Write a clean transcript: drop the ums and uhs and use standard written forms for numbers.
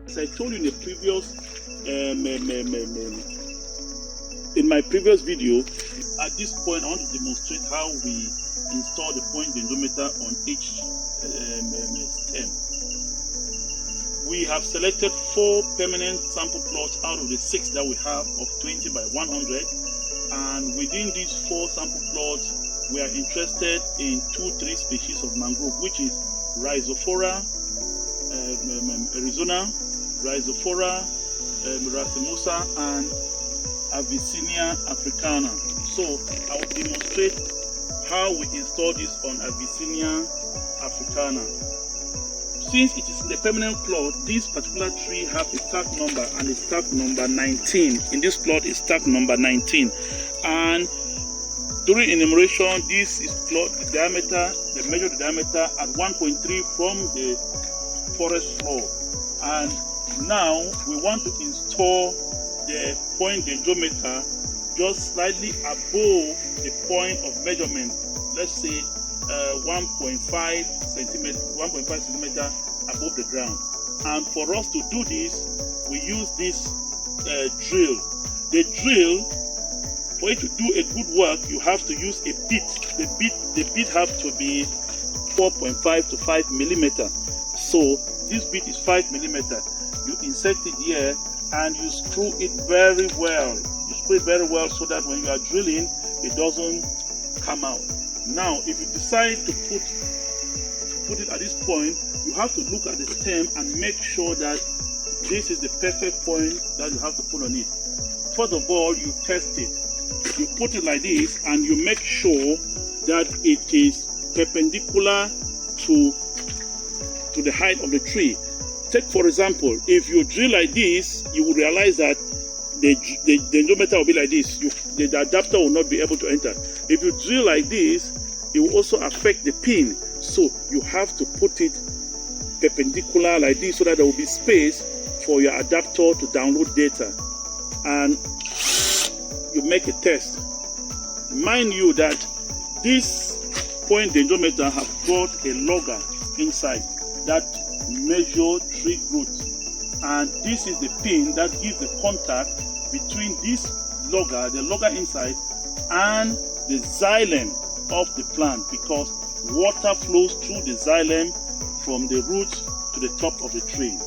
As I told you in my previous video, at this point I want to demonstrate how we install the point dendrometer on each stem. We have selected 4 permanent sample plots out of the 6 that we have of 20 by 100, and within these 4 sample plots we are interested in 2-3 species of mangrove, which is Rhizophora Arizona, Rhizophora racemosa, and Avicennia africana. So I will demonstrate how we install this on Avicennia africana. Since it is the permanent plot, this particular tree has a stack number, and a stack number 19. In this plot is stack number 19, and during enumeration, this is plot the diameter. They measure the diameter at 1.3 from the forest floor, and now we want to install the point dendrometer just slightly above the point of measurement, let's say 1.5 centimeter above the ground. And for us to do this, we use this drill. The drill, for it to do a good work, you have to use a bit. The bit have to be 4.5 to 5 millimeter. So this bit is 5 millimeter. You insert it here and you screw it very well. You screw it very well so that when you are drilling, it doesn't come out. Now, if you decide to put it at this point, you have to look at the stem and make sure that this is the perfect point that you have to put on it. First of all, you test it. You put it like this and you make sure that it is perpendicular to the height of the tree. Take for example, if you drill like this, you will realize that the dendrometer will be like this. The adapter will not be able to enter. If you drill like this, it will also affect the pin. So you have to put it perpendicular like this so that there will be space for your adapter to download data. And you make a test. Mind you that this point dendrometer has got a logger inside that measure tree growth, and this is the pin that gives the contact between this logger, the logger inside, and the xylem of the plant, because water flows through the xylem from the roots to the top of the tree.